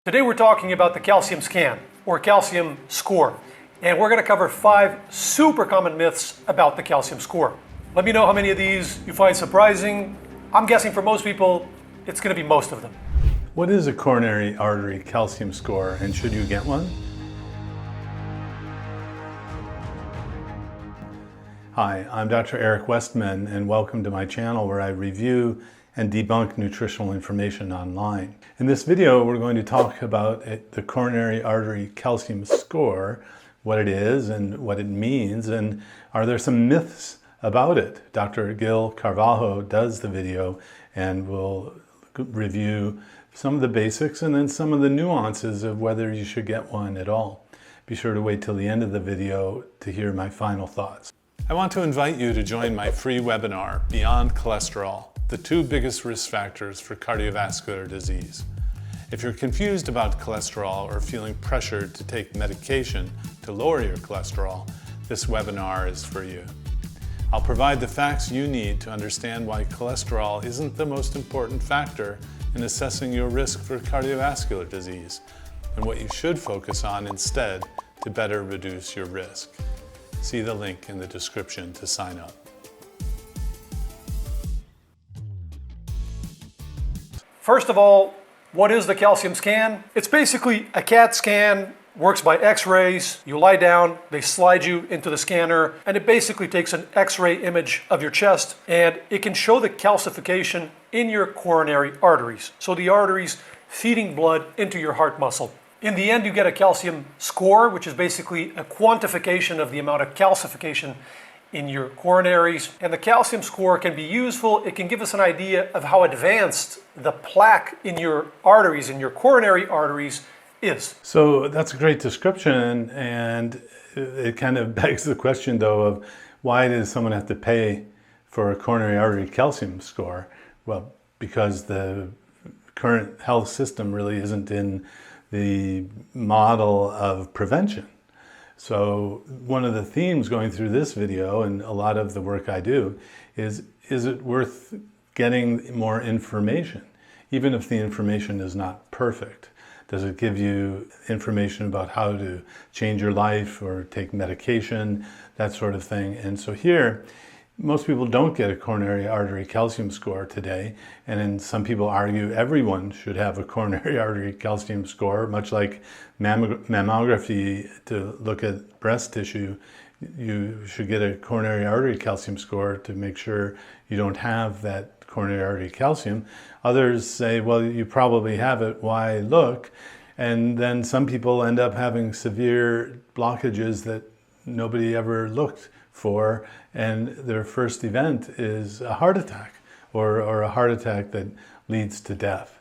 Today we're talking about the calcium scan, or calcium score, and we're going to cover 5 super common myths about the calcium score. Let me know how many of these you find surprising. I'm guessing for most people, it's going to be most of them. What is a coronary artery calcium score, and should you get one? Hi, I'm Dr. Eric Westman, and welcome to my channel where I review and debunk nutritional information online. In this video, we're going to talk about the coronary artery calcium score, what it is and what it means, and are there some myths about it? Dr. Gil Carvalho does the video and will review some of the basics and then some of the nuances of whether you should get one at all. Be sure to wait till the end of the video to hear my final thoughts. I want to invite you to join my free webinar, Beyond Cholesterol, the 2 biggest risk factors for cardiovascular disease. If you're confused about cholesterol or feeling pressured to take medication to lower your cholesterol, this webinar is for you. I'll provide the facts you need to understand why cholesterol isn't the most important factor in assessing your risk for cardiovascular disease, and what you should focus on instead to better reduce your risk. See the link in the description to sign up. First of all, what is the calcium scan? It's basically a CAT scan, works by x-rays. You lie down, they slide you into the scanner, and it basically takes an x-ray image of your chest, and it can show the calcification in your coronary arteries. So the arteries feeding blood into your heart muscle. In the end, you get a calcium score, which is basically a quantification of the amount of calcification in your coronaries. And the calcium score can be useful. It can give us an idea of how advanced the plaque in your arteries, in your coronary arteries, is. So that's a great description, and it kind of begs the question, though, of why does someone have to pay for a coronary artery calcium score? Well, because the current health system really isn't in the model of prevention. So one of the themes going through this video and a lot of the work I do is it worth getting more information, even if the information is not perfect? Does it give you information about how to change your life or take medication, that sort of thing? And so here, most people don't get a coronary artery calcium score today, and then some people argue everyone should have a coronary artery calcium score, much like mammography to look at breast tissue. You should get a coronary artery calcium score to make sure you don't have that coronary artery calcium. Others say, well, you probably have it, why look? And then some people end up having severe blockages that nobody ever looked for, and their first event is a heart attack or a heart attack that leads to death.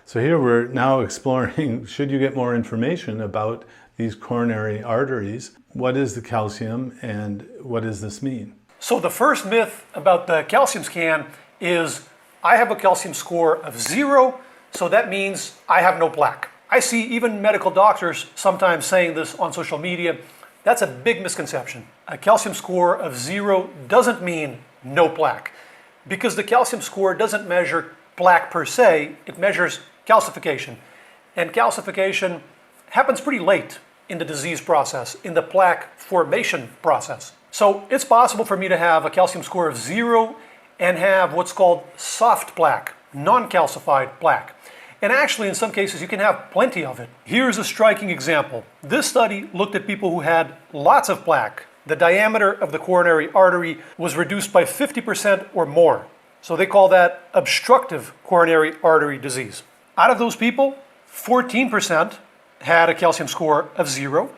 So here we're now exploring, should you get more information about these coronary arteries? What is the calcium and what does this mean? So the first myth about the calcium scan is I have a calcium score of 0, so that means I have no plaque. I see even medical doctors sometimes saying this on social media. That's a big misconception. A calcium score of 0 doesn't mean no plaque, because the calcium score doesn't measure plaque per se, it measures calcification. And calcification happens pretty late in the disease process, in the plaque formation process. So it's possible for me to have a calcium score of 0 and have what's called soft plaque, non-calcified plaque. And actually, in some cases, you can have plenty of it. Here's a striking example. This study looked at people who had lots of plaque. The diameter of the coronary artery was reduced by 50% or more. So they call that obstructive coronary artery disease. Out of those people, 14% had a calcium score of 0,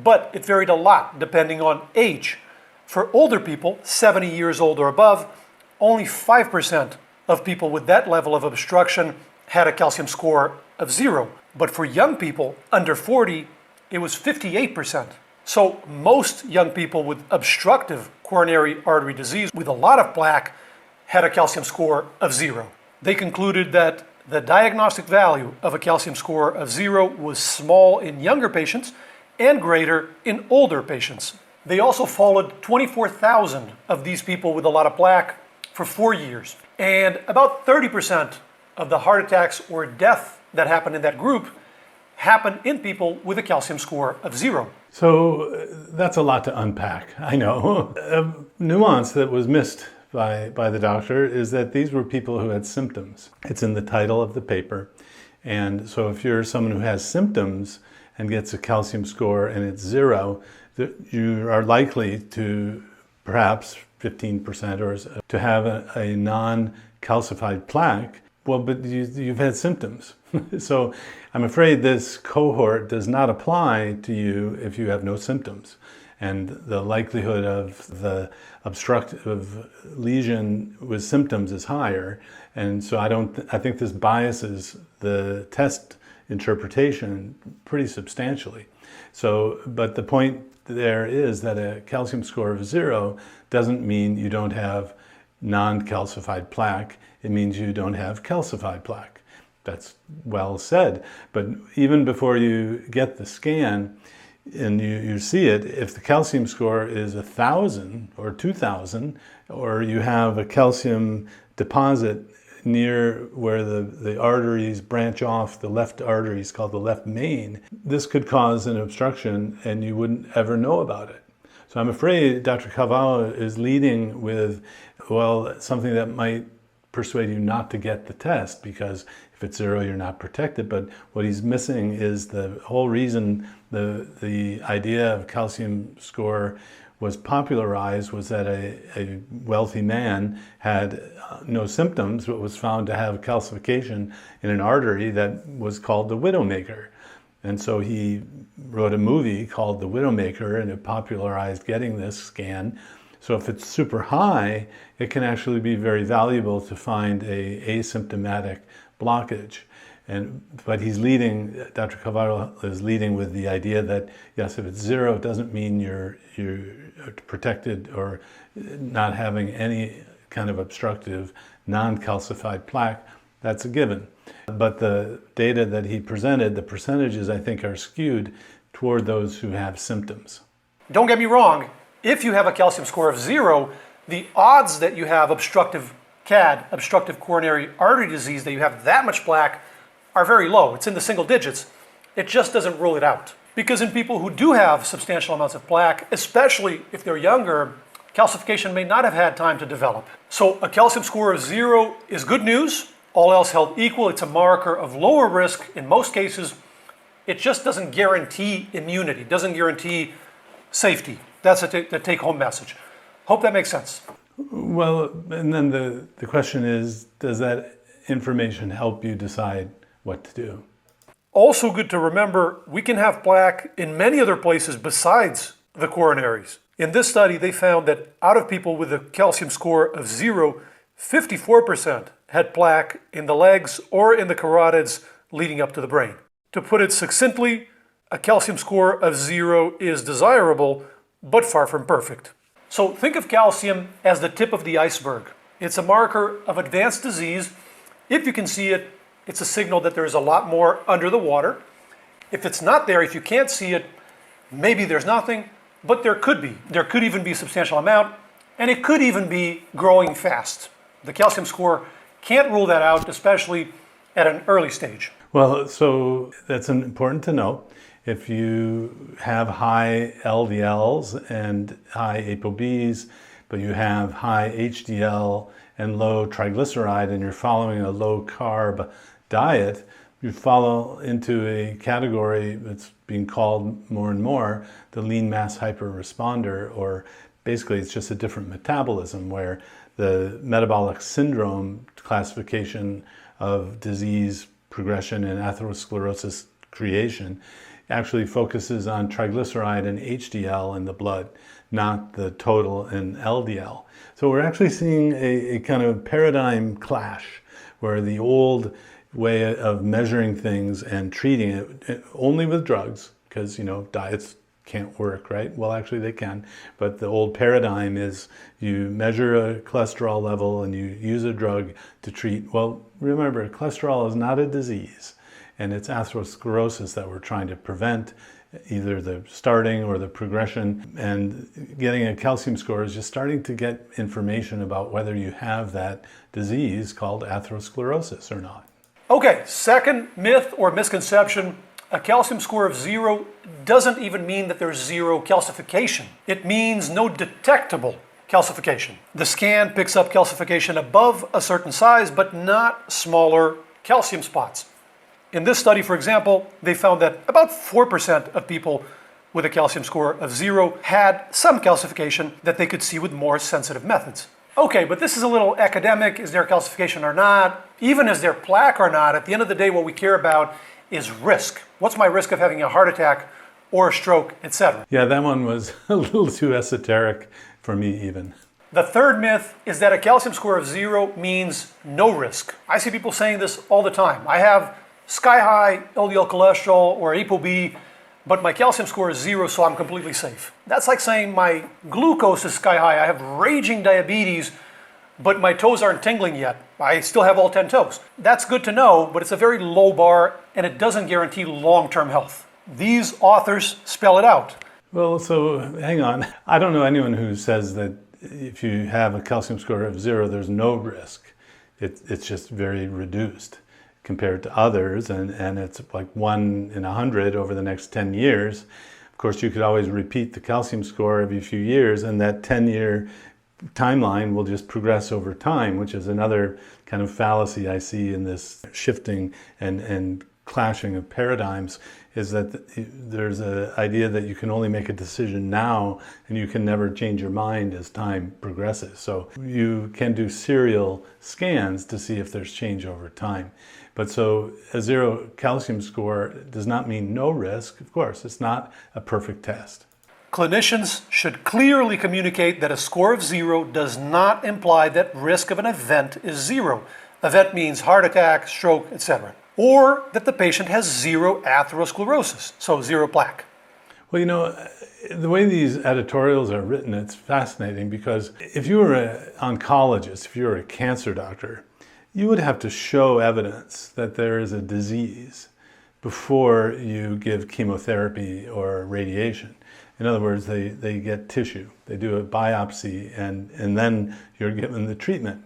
but it varied a lot depending on age. For older people, 70 years old or above, only 5% of people with that level of obstruction had a calcium score of 0. But for young people under 40, it was 58%. So most young people with obstructive coronary artery disease with a lot of plaque had a calcium score of 0. They concluded that the diagnostic value of a calcium score of 0 was small in younger patients and greater in older patients. They also followed 24,000 of these people with a lot of plaque for 4 years. And about 30% of the heart attacks or death that happened in that group happen in people with a calcium score of 0. So that's a lot to unpack, I know. A nuance that was missed by the doctor is that these were people who had symptoms. It's in the title of the paper. And so if you're someone who has symptoms and gets a calcium score and it's 0, you are likely to perhaps 15% or to have a non-calcified plaque. Well, but you've had symptoms. So I'm afraid this cohort does not apply to you if you have no symptoms. And the likelihood of the obstructive lesion with symptoms is higher. And so I think this biases the test interpretation pretty substantially. So, but the point there is that a calcium score of 0 doesn't mean you don't have non-calcified plaque. It means you don't have calcified plaque. That's well said. But even before you get the scan and you see it, if the calcium score is 1,000 or 2,000, or you have a calcium deposit near where the arteries branch off, the left artery is called the left main, this could cause an obstruction and you wouldn't ever know about it. So I'm afraid Dr. Calvallo is leading with, well, something that might persuade you not to get the test, because if it's 0, you're not protected. But what he's missing is the whole reason the idea of calcium score was popularized was that a wealthy man had no symptoms, but was found to have calcification in an artery that was called the Widowmaker. And so he wrote a movie called The Widowmaker, and it popularized getting this scan. So if it's super high, it can actually be very valuable to find a asymptomatic blockage. But he's leading, Dr. Calvallo is leading with the idea that, yes, if it's 0, it doesn't mean you're protected or not having any kind of obstructive, non-calcified plaque. That's a given. But the data that he presented, the percentages, I think, are skewed toward those who have symptoms. Don't get me wrong. If you have a calcium score of 0, the odds that you have obstructive CAD, obstructive coronary artery disease, that you have that much plaque, are very low. It's in the single digits. It just doesn't rule it out. Because in people who do have substantial amounts of plaque, especially if they're younger, calcification may not have had time to develop. So a calcium score of 0 is good news. All else held equal, it's a marker of lower risk in most cases. It just doesn't guarantee immunity, doesn't guarantee safety. That's the take-home message. Hope that makes sense. Well, and then the question is, does that information help you decide what to do? Also good to remember, we can have plaque in many other places besides the coronaries. In this study, they found that out of people with a calcium score of 0, 54% had plaque in the legs or in the carotids leading up to the brain. To put it succinctly, a calcium score of 0 is desirable, but far from perfect. So think of calcium as the tip of the iceberg. It's a marker of advanced disease. If you can see it, it's a signal that there's a lot more under the water. If it's not there, if you can't see it, maybe there's nothing, but there could be. There could even be a substantial amount, and it could even be growing fast. The calcium score can't rule that out, especially at an early stage. Well, so that's important to know. If you have high LDLs and high ApoBs, but you have high HDL and low triglyceride, and you're following a low-carb diet, you fall into a category that's being called more and more the lean mass hyperresponder, or basically it's just a different metabolism, where the metabolic syndrome classification of disease progression and atherosclerosis creation actually focuses on triglyceride and HDL in the blood, not the total in LDL. So we're actually seeing a kind of paradigm clash, where the old way of measuring things and treating it only with drugs, because diets can't work, right? Well, actually they can, but the old paradigm is you measure a cholesterol level and you use a drug to treat. Well, remember, cholesterol is not a disease, and it's atherosclerosis that we're trying to prevent, either the starting or the progression. And getting a calcium score is just starting to get information about whether you have that disease called atherosclerosis or not. Okay, second myth or misconception, A calcium score of 0 doesn't even mean that there's 0 calcification. It means no detectable calcification. The scan picks up calcification above a certain size, but not smaller calcium spots. In this study, for example, they found that about 4% of people with a calcium score of 0 had some calcification that they could see with more sensitive methods. Okay, but this is a little academic. Is there calcification or not? Even is there plaque or not? At the end of the day, what we care about is risk. What's my risk of having a heart attack or a stroke, etc.? Yeah, that one was a little too esoteric for me even. The third myth is that a calcium score of 0 means no risk. I see people saying this all the time. I have sky-high LDL cholesterol or ApoB, but my calcium score is 0, so I'm completely safe. That's like saying my glucose is sky-high. I have raging diabetes, but my toes aren't tingling yet. I still have all 10 toes. That's good to know, but it's a very low bar, and it doesn't guarantee long-term health. These authors spell it out. Well, so hang on. I don't know anyone who says that if you have a calcium score of 0, there's no risk. It's just very reduced compared to others, and it's like 1 in 100 over the next 10 years. Of course, you could always repeat the calcium score every few years, and that 10-year timeline will just progress over time, which is another kind of fallacy I see in this shifting and clashing of paradigms, is that there's an idea that you can only make a decision now and you can never change your mind as time progresses. So you can do serial scans to see if there's change over time. But so a 0 calcium score does not mean no risk. Of course, it's not a perfect test. Clinicians should clearly communicate that a score of 0 does not imply that risk of an event is 0. Event means heart attack, stroke, etc. Or that the patient has 0 atherosclerosis, so 0 plaque. Well, you know, the way these editorials are written, it's fascinating because if you were an oncologist, if you were a cancer doctor, you would have to show evidence that there is a disease before you give chemotherapy or radiation. In other words, they get tissue, they do a biopsy, and then you're given the treatment.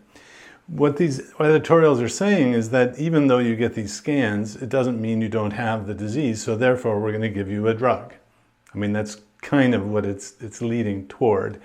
What these editorials are saying is that even though you get these scans, it doesn't mean you don't have the disease, so therefore we're going to give you a drug. I mean, that's kind of what it's leading toward.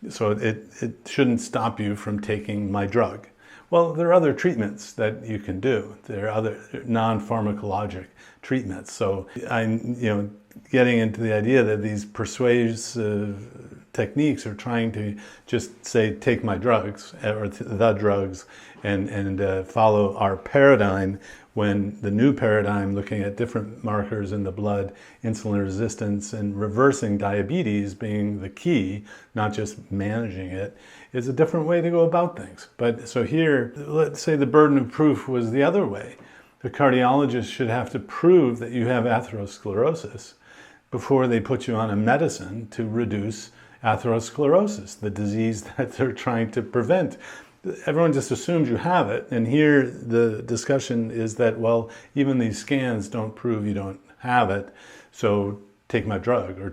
So it shouldn't stop you from taking my drug. Well, there are other treatments that you can do. There are other non-pharmacologic treatments. So I'm, getting into the idea that these persuasive techniques are trying to just say, take my drugs or the drugs and follow our paradigm, when the new paradigm, looking at different markers in the blood, insulin resistance and reversing diabetes being the key, not just managing it, is a different way to go about things. But so here, let's say the burden of proof was the other way. The cardiologist should have to prove that you have atherosclerosis before they put you on a medicine to reduce atherosclerosis, the disease that they're trying to prevent. Everyone just assumes you have it, and here the discussion is that, well, even these scans don't prove you don't have it, so take my drug, or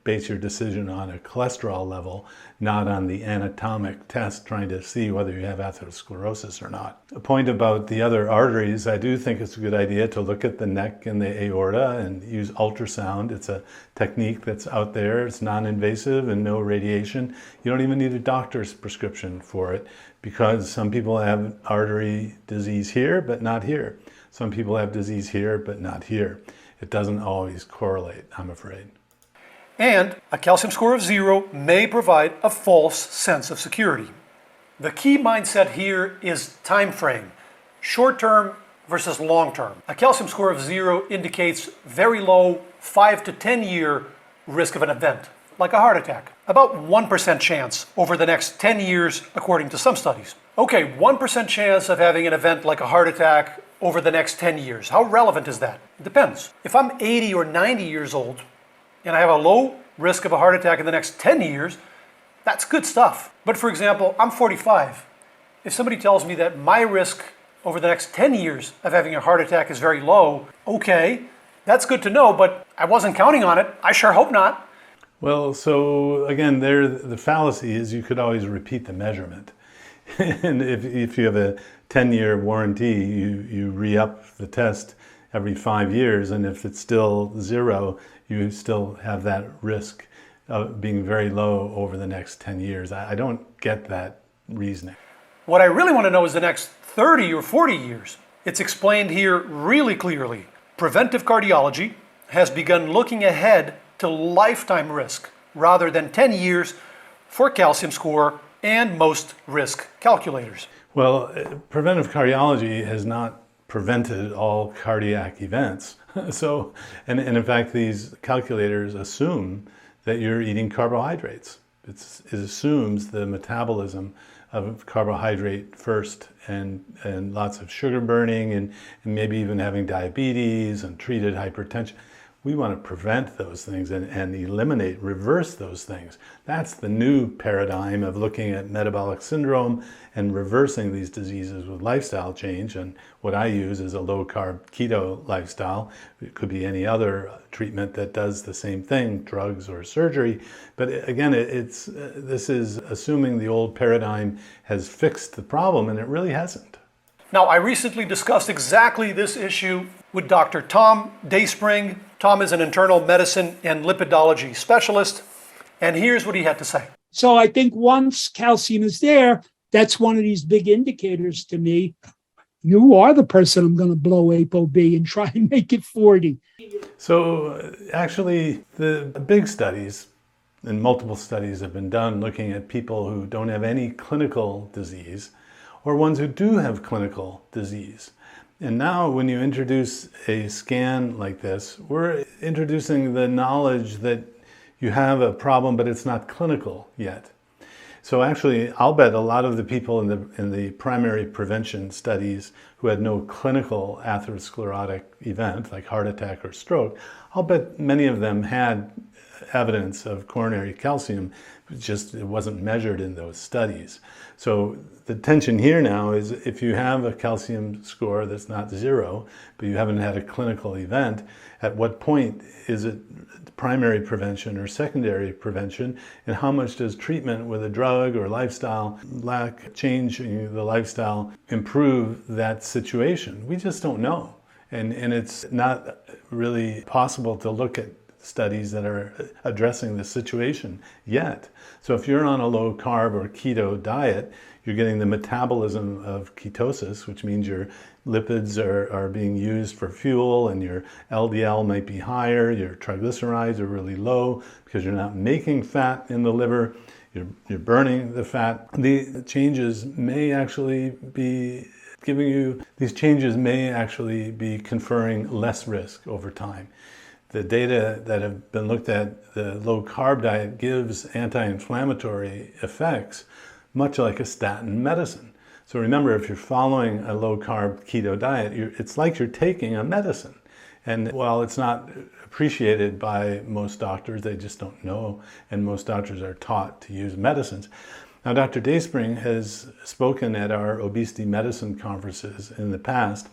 base your decision on a cholesterol level, not on the anatomic test trying to see whether you have atherosclerosis or not. A point about the other arteries, I do think it's a good idea to look at the neck and the aorta and use ultrasound. It's a technique that's out there. It's non-invasive and no radiation. You don't even need a doctor's prescription for it, because some people have artery disease here, but not here. Some people have disease here, but not here. It doesn't always correlate, I'm afraid. And a calcium score of 0 may provide a false sense of security. The key mindset here is time frame, short term versus long term. A calcium score of 0 indicates very low 5 to 10 year risk of an event, like a heart attack. About 1% chance over the next 10 years, according to some studies. Okay, 1% chance of having an event like a heart attack over the next 10 years. How relevant is that? It depends. If I'm 80 or 90 years old and I have a low risk of a heart attack in the next 10 years, that's good stuff. But for example, I'm 45. If somebody tells me that my risk over the next 10 years of having a heart attack is very low, okay, that's good to know, but I wasn't counting on it. I sure hope not. Well, so again, the fallacy is you could always repeat the measurement. And if you have a 10-year warranty, you re-up the test every 5 years, and if it's still 0, you still have that risk of being very low over the next 10 years. I don't get that reasoning. What I really want to know is the next 30 or 40 years. It's explained here really clearly. Preventive cardiology has begun looking ahead to lifetime risk rather than 10 years for calcium score and most risk calculators. Well, preventive cardiology has not prevented all cardiac events. So, and in fact, these calculators assume that you're eating carbohydrates. It assumes the metabolism of carbohydrate first and lots of sugar burning and maybe even having diabetes and treated hypertension. We want to prevent those things and eliminate, reverse those things. That's the new paradigm of looking at metabolic syndrome and reversing these diseases with lifestyle change. And what I use is a low-carb keto lifestyle. It could be any other treatment that does the same thing, drugs or surgery. But again, this is assuming the old paradigm has fixed the problem, and it really hasn't. Now, I recently discussed exactly this issue with Dr. Tom Dayspring. Tom is an internal medicine and lipidology specialist, and here's what he had to say. So I think once calcium is there, that's one of these big indicators to me. You are the person I'm going to blow ApoB and try and make it 40. So actually, the big studies, and multiple studies have been done looking at people who don't have any clinical disease or ones who do have clinical disease. And now when you introduce a scan like this, we're introducing the knowledge that you have a problem, but it's not clinical yet. So actually, I'll bet a lot of the people in the primary prevention studies who had no clinical atherosclerotic event, like heart attack or stroke, I'll bet many of them had evidence of coronary calcium, just it wasn't measured in those studies. So the tension here now is if you have a calcium score that's not 0, but you haven't had a clinical event, at what point is it primary prevention or secondary prevention, and how much does treatment with a drug or lifestyle changing the lifestyle improve that situation? We just don't know. And it's not really possible to look at studies that are addressing the situation yet. So if you're on a low carb or keto diet, you're getting the metabolism of ketosis, which means your lipids are being used for fuel and your LDL might be higher, your triglycerides are really low because you're not making fat in the liver, you're burning the fat. The changes may actually be these changes may actually be conferring less risk over time. The data that have been looked at, the low-carb diet gives anti-inflammatory effects, much like a statin medicine. So remember, if you're following a low-carb keto diet, it's like you're taking a medicine. And while it's not appreciated by most doctors, they just don't know, and most doctors are taught to use medicines. Now, Dr. Dayspring has spoken at our obesity medicine conferences in the past.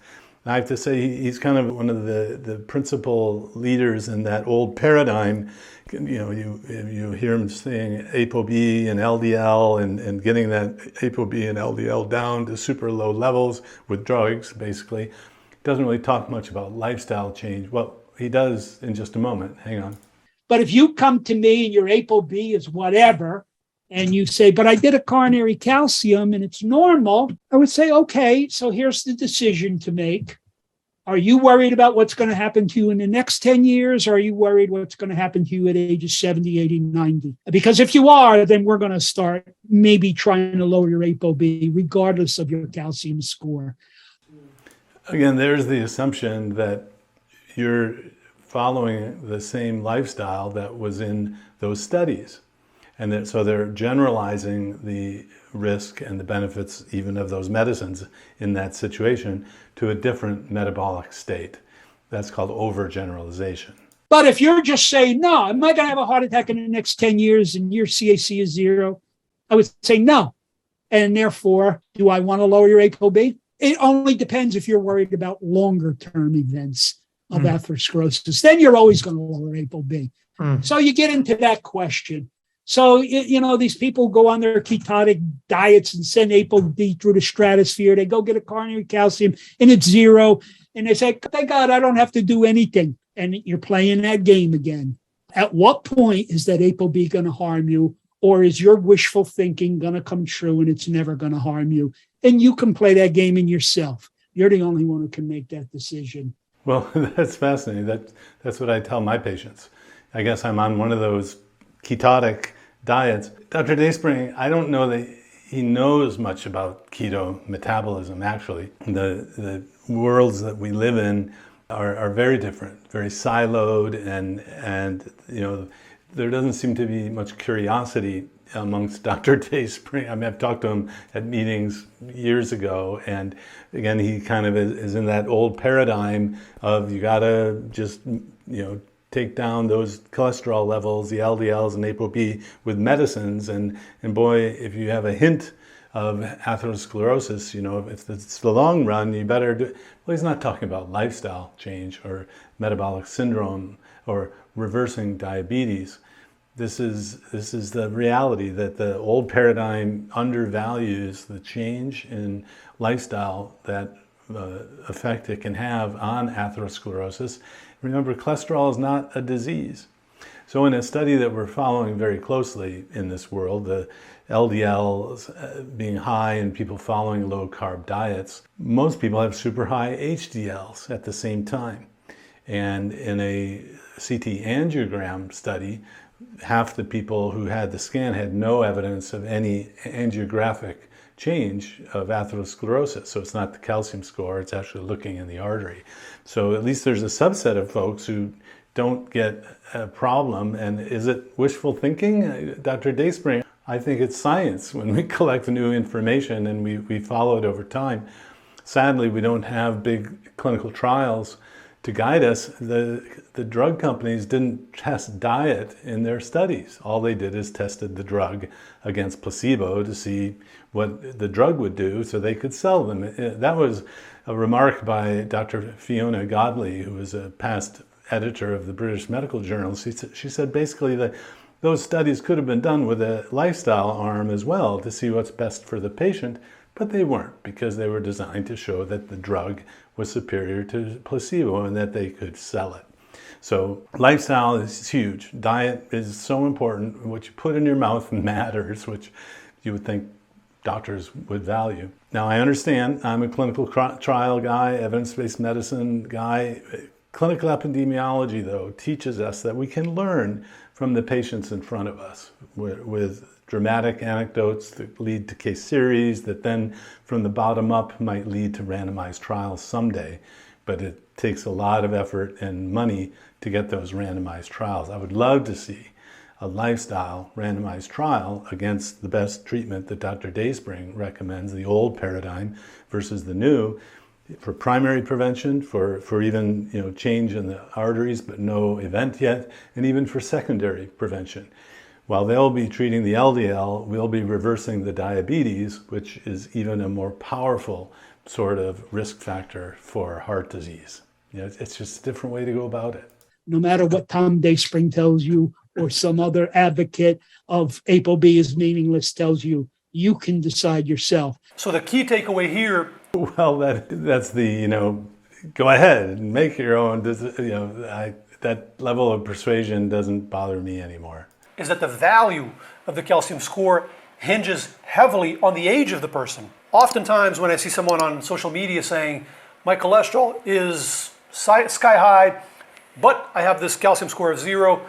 I have to say he's kind of one of the principal leaders in that old paradigm. You know, you hear him saying ApoB and LDL and getting that ApoB and LDL down to super low levels with drugs, basically. Doesn't really talk much about lifestyle change. Well, he does in just a moment. Hang on. But if you come to me and your ApoB is whatever, and you say, but I did a coronary calcium and it's normal, I would say, okay, so here's the decision to make. Are you worried about what's going to happen to you in the next 10 years? Or are you worried what's going to happen to you at ages 70, 80, 90? Because if you are, then we're going to start maybe trying to lower your ApoB regardless of your calcium score. Again, there's the assumption that you're following the same lifestyle that was in those studies. And so they're generalizing the risk and the benefits even of those medicines in that situation to a different metabolic state. That's called overgeneralization. But if you're just saying, no, am I going to have a heart attack in the next 10 years and your CAC is 0? I would say no. And therefore, do I want to lower your ApoB? It only depends if you're worried about longer term events of atherosclerosis. Then you're always going to lower ApoB. So you get into that question. So, these people go on their ketonic diets and send ApoB through the stratosphere. They go get a coronary calcium and it's 0. And they say, thank God I don't have to do anything. And you're playing that game again. At what point is that ApoB going to harm you? Or is your wishful thinking going to come true and it's never going to harm you? And you can play that game in yourself. You're the only one who can make that decision. Well, that's fascinating. That's what I tell my patients. I guess I'm on one of those ketonic diets. Dr. Dayspring, I don't know that he knows much about keto metabolism, actually. The worlds that we live in are very different, very siloed, and there doesn't seem to be much curiosity amongst Dr. Dayspring. I mean, I've talked to him at meetings years ago, and again, he kind of is in that old paradigm of you gotta just, take down those cholesterol levels, the LDLs and ApoB with medicines, and boy, if you have a hint of atherosclerosis, if it's the long run, you better do. Well, he's not talking about lifestyle change or metabolic syndrome or reversing diabetes. This is the reality that the old paradigm undervalues the change in lifestyle that effect it can have on atherosclerosis. Remember, cholesterol is not a disease. So in a study that we're following very closely in this world, the LDLs being high and people following low-carb diets, most people have super high HDLs at the same time. And in a CT angiogram study, half the people who had the scan had no evidence of any angiographic change of atherosclerosis. So it's not the calcium score, it's actually looking in the artery. So at least there's a subset of folks who don't get a problem. And is it wishful thinking? Dr. Dayspring, I think it's science. When we collect new information and we follow it over time, sadly, we don't have big clinical trials to guide us. The drug companies didn't test diet in their studies. All they did is tested the drug against placebo to see what the drug would do so they could sell them. That was a remark by Dr. Fiona Godley, who was a past editor of the British Medical Journal. She said basically that those studies could have been done with a lifestyle arm as well to see what's best for the patient, but they weren't, because they were designed to show that the drug was superior to placebo and that they could sell it. So lifestyle is huge. Diet is so important. What you put in your mouth matters, which you would think doctors would value. Now, I understand I'm a clinical trial guy, evidence-based medicine guy. Clinical epidemiology, though, teaches us that we can learn from the patients in front of us with dramatic anecdotes that lead to case series that then from the bottom up might lead to randomized trials someday. But it takes a lot of effort and money to get those randomized trials. I would love to see a lifestyle randomized trial against the best treatment that Dr. Dayspring recommends, the old paradigm versus the new, for primary prevention, for even change in the arteries but no event yet, and even for secondary prevention. While they'll be treating the LDL, we'll be reversing the diabetes, which is even a more powerful sort of risk factor for heart disease. It's just a different way to go about it. No matter what Tom Dayspring tells you or some other advocate of ApoB is meaningless tells you, you can decide yourself. So the key takeaway here. Well, that's the, go ahead and make your own, that level of persuasion doesn't bother me anymore. Is that the value of the calcium score hinges heavily on the age of the person. Oftentimes when I see someone on social media saying, my cholesterol is sky high, but I have this calcium score of 0,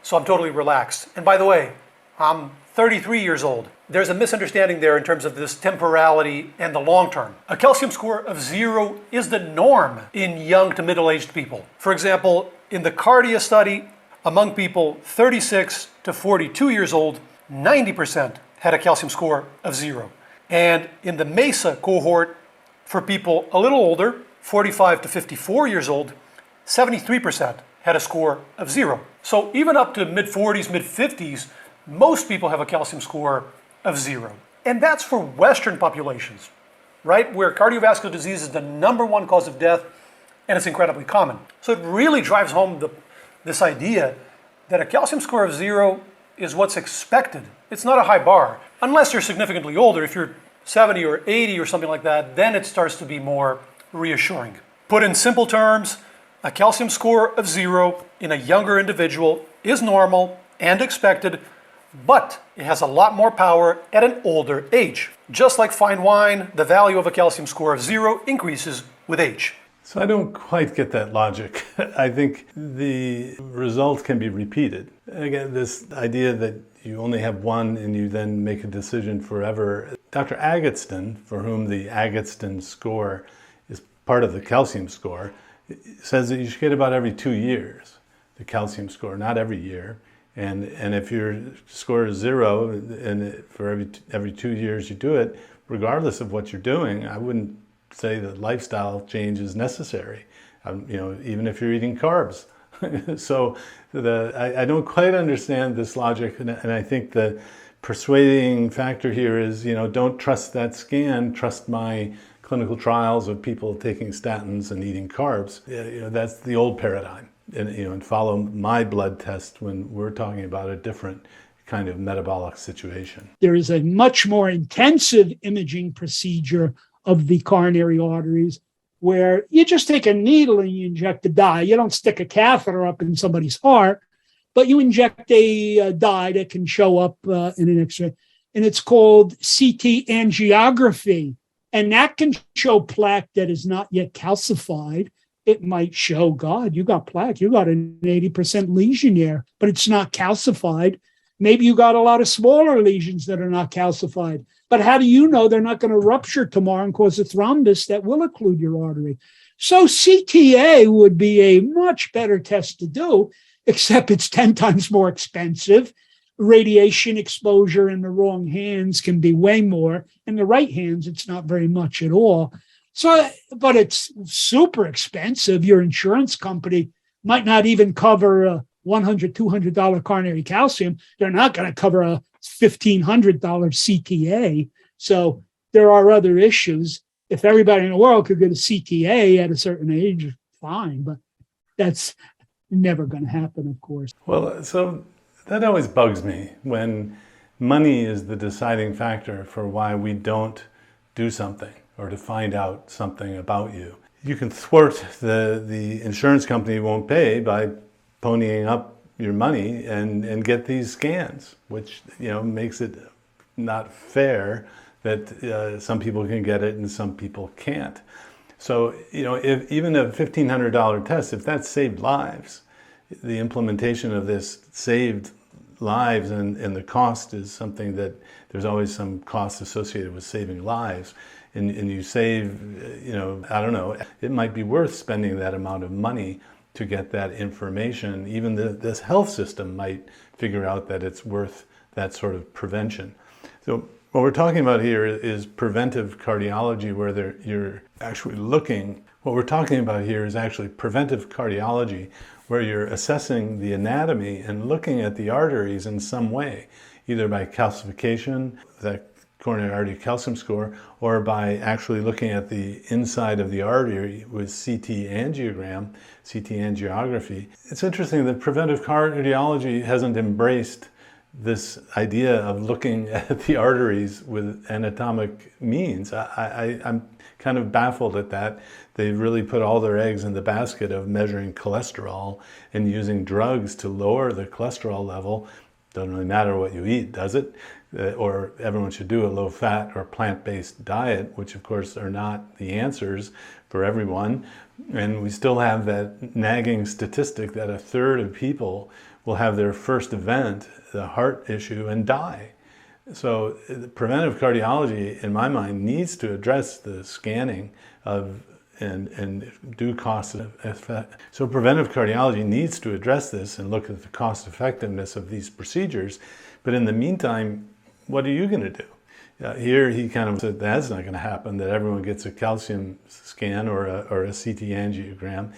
so I'm totally relaxed. And by the way, I'm 33 years old. There's a misunderstanding there in terms of this temporality and the long term. A calcium score of 0 is the norm in young to middle-aged people. For example, in the Cardia study, among people 36 to 42 years old, 90% had a calcium score of 0. And in the MESA cohort, for people a little older, 45 to 54 years old, 73% had a score of 0. So even up to mid-40s, mid-50s, most people have a calcium score of 0. And that's for Western populations, right? Where cardiovascular disease is the #1 cause of death, and it's incredibly common. So it really drives home this idea that a calcium score of 0 is what's expected. It's not a high bar. Unless you're significantly older, if you're 70 or 80 or something like that, then it starts to be more reassuring. Put in simple terms, a calcium score of 0 in a younger individual is normal and expected, but it has a lot more power at an older age. Just like fine wine, the value of a calcium score of 0 increases with age. So I don't quite get that logic. I think the result can be repeated. Again, this idea that you only have one and you then make a decision forever. Dr. Agatston, for whom the Agatston score is part of the calcium score, says that you should get about every 2 years, the calcium score, not every year. And if your score is 0 and for every 2 years you do it, regardless of what you're doing, I wouldn't say that lifestyle change is necessary, even if you're eating carbs. So I don't quite understand this logic, and I think the persuading factor here is, don't trust that scan, trust my clinical trials of people taking statins and eating carbs. That's the old paradigm, and follow my blood test when we're talking about a different kind of metabolic situation. There is a much more intensive imaging procedure of the coronary arteries, where you just take a needle and you inject a dye. You don't stick a catheter up in somebody's heart, but you inject a dye that can show up in an X-ray, and it's called CT angiography. And that can show plaque that is not yet calcified. It might show, God, you got plaque, you got an 80% lesion there, but it's not calcified. Maybe you got a lot of smaller lesions that are not calcified. But how do you know they're not going to rupture tomorrow and cause a thrombus that will occlude your artery? So CTA would be a much better test to do, except it's 10 times more expensive. Radiation exposure in the wrong hands can be way more. In the right hands, it's not very much at all. So, but it's super expensive. Your insurance company might not even cover a $100, $200 coronary calcium. They're not going to cover a $1,500 CTA. So there are other issues. If everybody in the world could get a CTA at a certain age, fine, but that's never going to happen, of course. Well, so that always bugs me when money is the deciding factor for why we don't do something or to find out something about you. You can thwart the insurance company won't pay by ponying up your money and get these scans, which makes it not fair that some people can get it and some people can't. So if even a $1,500 test, if that saved lives, the implementation of this saved lives and the cost is something that there's always some cost associated with saving lives, and you save, I don't know, it might be worth spending that amount of money to get that information. Even this health system might figure out that it's worth that sort of prevention. So what we're talking about here is preventive cardiology, where you're actually looking. What we're talking about here is actually preventive cardiology, where you're assessing the anatomy and looking at the arteries in some way, either by calcification, the coronary artery calcium score, or by actually looking at the inside of the artery with CT angiography. It's interesting that preventive cardiology hasn't embraced this idea of looking at the arteries with anatomic means. I'm kind of baffled at that. They really put all their eggs in the basket of measuring cholesterol and using drugs to lower the cholesterol level. Doesn't really matter what you eat, does it? Or everyone should do a low-fat or plant-based diet, which of course are not the answers for everyone. And we still have that nagging statistic that 1/3 of people will have their first event, the heart issue, and die. So preventive cardiology, in my mind, needs to address the scanning of and do cost effect. So preventive cardiology needs to address this and look at the cost effectiveness of these procedures. But in the meantime, what are you going to do? Here he kind of said that's not going to happen, that everyone gets a calcium scan or a CT angiogram.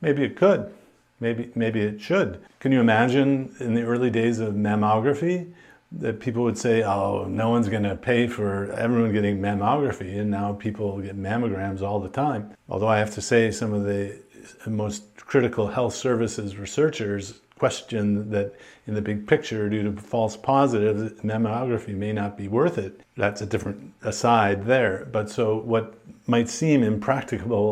Maybe it could. Maybe it should. Can you imagine in the early days of mammography that people would say, oh, no one's going to pay for everyone getting mammography, and now people get mammograms all the time. Although I have to say some of the most critical health services researchers question that in the big picture, due to false positives, mammography may not be worth it. That's a different aside there. But so what might seem impracticable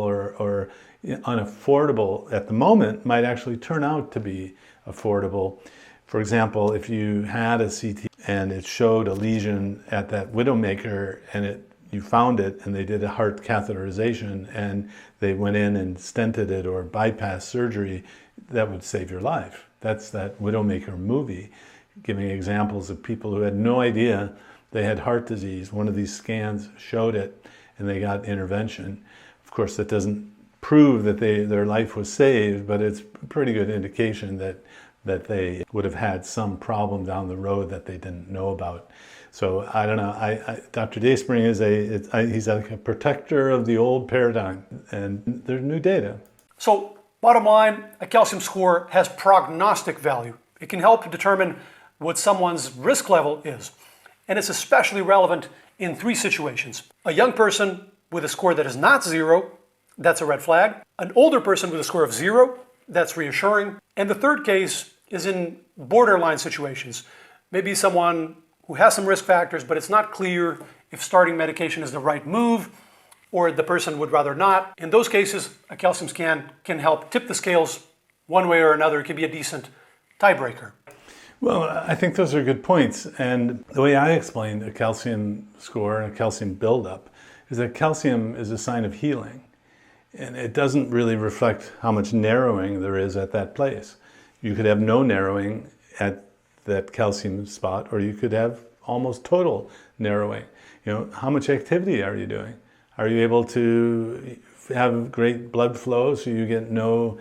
or unaffordable at the moment might actually turn out to be affordable. For example, if you had a CT and it showed a lesion at that widowmaker and you found it and they did a heart catheterization and they went in and stented it or bypassed surgery, that would save your life. That's that widowmaker movie, giving examples of people who had no idea they had heart disease. One of these scans showed it and they got intervention. Of course, that doesn't prove that their life was saved, but it's a pretty good indication that they would have had some problem down the road that they didn't know about. So I don't know. Dr. Dayspring he's like a protector of the old paradigm, and there's new data. So bottom line, a calcium score has prognostic value. It can help determine what someone's risk level is. And it's especially relevant in three situations. A young person with a score that is not 0, that's a red flag. An older person with a score of 0, that's reassuring. And the third case is in borderline situations. Maybe someone who has some risk factors, but it's not clear if starting medication is the right move, or the person would rather not. In those cases, a calcium scan can help tip the scales one way or another. It can be a decent tiebreaker. Well, I think those are good points. And the way I explain a calcium score and a calcium buildup is that calcium is a sign of healing. And it doesn't really reflect how much narrowing there is at that place. You could have no narrowing at that calcium spot, or you could have almost total narrowing. How much activity are you doing? Are you able to have great blood flow so you get no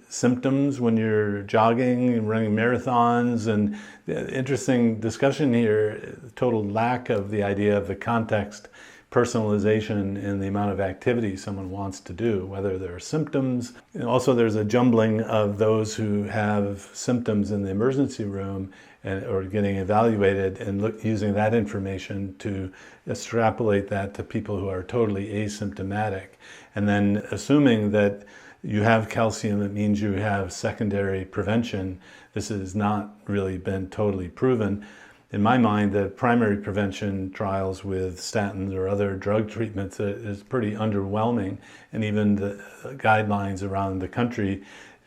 symptoms when you're jogging and running marathons? And the interesting discussion here, total lack of the idea of the context, personalization in the amount of activity someone wants to do, whether there are symptoms. And also there's a jumbling of those who have symptoms in the emergency room or getting evaluated and using that information to extrapolate that to people who are totally asymptomatic. And then assuming that you have calcium, it means you have secondary prevention. This has not really been totally proven. In my mind, the primary prevention trials with statins or other drug treatments is pretty underwhelming. And even the guidelines around the country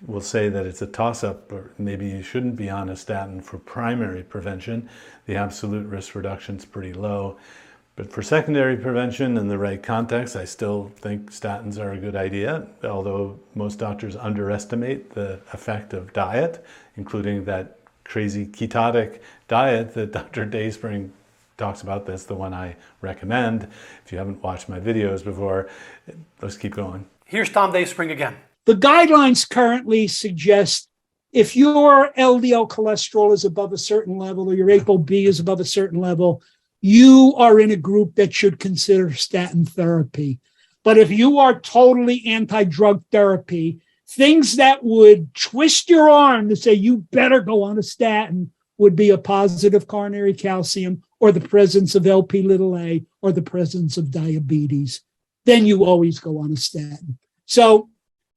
will say that it's a toss-up, or maybe you shouldn't be on a statin for primary prevention. The absolute risk reduction is pretty low. But for secondary prevention in the right context, I still think statins are a good idea, although most doctors underestimate the effect of diet, including that crazy ketotic diet that Dr. Dayspring talks about. That's the one I recommend. If you haven't watched my videos before, let's keep going. Here's Tom Dayspring again. The guidelines currently suggest if your LDL cholesterol is above a certain level or your ApoB is above a certain level, you are in a group that should consider statin therapy. But if you are totally anti-drug therapy, things that would twist your arm to say you better go on a statin would be a positive coronary calcium or the presence of Lp(a) or the presence of diabetes. Then you always go on a statin. So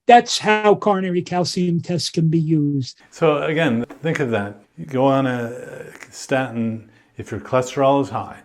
that's how coronary calcium tests can be used. So again, think of that. You go on a statin if your cholesterol is high.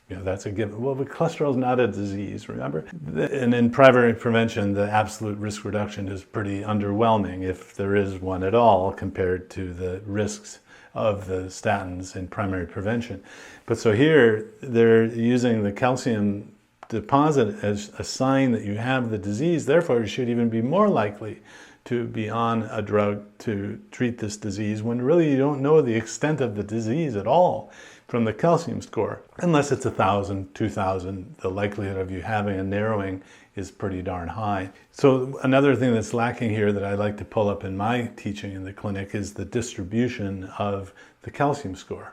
That's a given. Well, but cholesterol is not a disease, remember? And in primary prevention, the absolute risk reduction is pretty underwhelming, if there is one at all, compared to the risks of the statins in primary prevention. But so here, they're using the calcium deposit as a sign that you have the disease. Therefore, you should even be more likely to be on a drug to treat this disease, when really you don't know the extent of the disease at all from the calcium score. Unless it's 1,000, 2,000, the likelihood of you having a narrowing is pretty darn high. So another thing that's lacking here that I like to pull up in my teaching in the clinic is the distribution of the calcium score.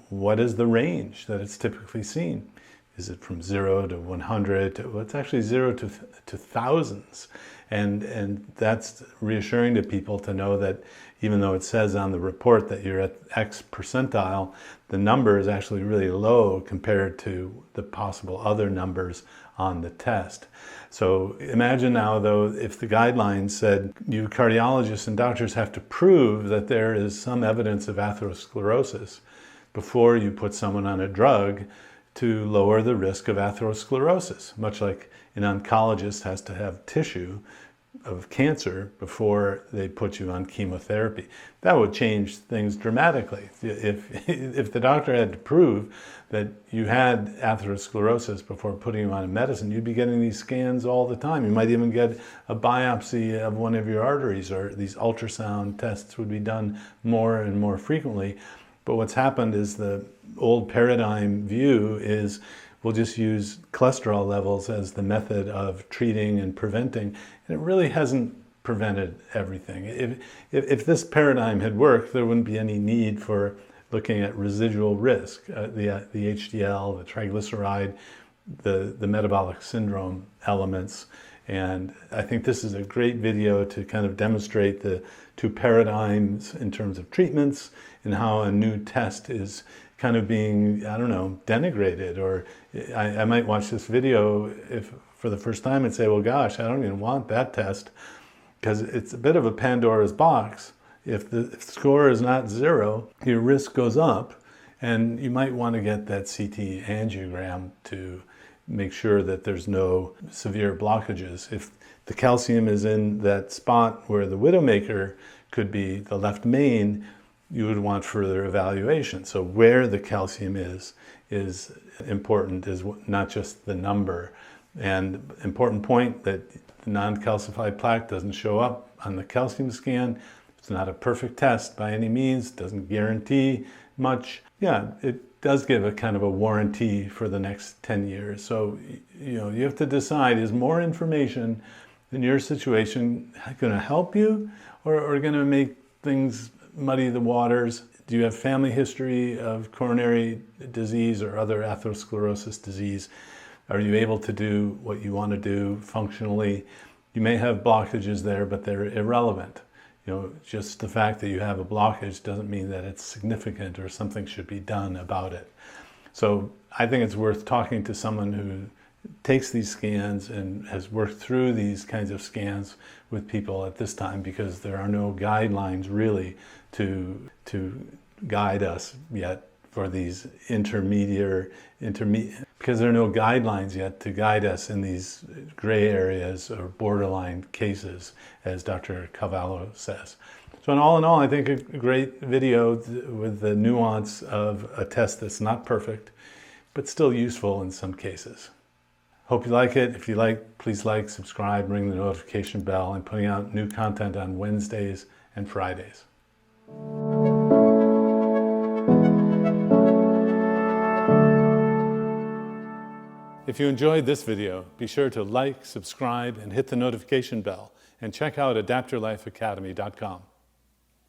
What is the range that it's typically seen? Is it from 0 to 100? Well, it's actually 0 to thousands. And that's reassuring to people to know that even though it says on the report that you're at X percentile, the number is actually really low compared to the possible other numbers on the test. So imagine now, though, if the guidelines said you cardiologists and doctors have to prove that there is some evidence of atherosclerosis before you put someone on a drug to lower the risk of atherosclerosis, much like an oncologist has to have tissue of cancer before they put you on chemotherapy. That would change things dramatically. If the doctor had to prove that you had atherosclerosis before putting you on a medicine, you'd be getting these scans all the time. You might even get a biopsy of one of your arteries, or these ultrasound tests would be done more and more frequently. But what's happened is the old paradigm view is we'll just use cholesterol levels as the method of treating and preventing, and it really hasn't prevented everything. If this paradigm had worked, there wouldn't be any need for looking at residual risk, the HDL, the triglyceride, the metabolic syndrome elements. And I think this is a great video to kind of demonstrate the two paradigms in terms of treatments and how a new test is kind of being, I don't know, denigrated. Or I might watch this video if for the first time and say, well, gosh, I don't even want that test, because it's a bit of a Pandora's box. If the score is not 0, your risk goes up, and you might want to get that CT angiogram to make sure that there's no severe blockages. If the calcium is in that spot where the widowmaker could be, the left main, you would want further evaluation. So where the calcium is important, is not just the number. And important point that the non-calcified plaque doesn't show up on the calcium scan. It's not a perfect test by any means, doesn't guarantee much. Yeah, it does give a kind of a warranty for the next 10 years. So, you know, you have to decide, is more information in your situation going to help you or going to make things muddy the waters? Do you have family history of coronary disease or other atherosclerosis disease? Are you able to do what you want to do functionally? You may have blockages there, but they're irrelevant. You know, just the fact that you have a blockage doesn't mean that it's significant or something should be done about it. So I think it's worth talking to someone who takes these scans and has worked through these kinds of scans with people at this time, because there are no guidelines really to guide us yet for these because there are no guidelines yet to guide us in these gray areas or borderline cases, as Dr. Cavallo says. So in all, I think a great video with the nuance of a test that's not perfect, but still useful in some cases. Hope you like it. If you like, please like, subscribe, ring the notification bell. I'm putting out new content on Wednesdays and Fridays. If you enjoyed this video, be sure to like, subscribe, and hit the notification bell, and check out adaptyourlifeacademy.com.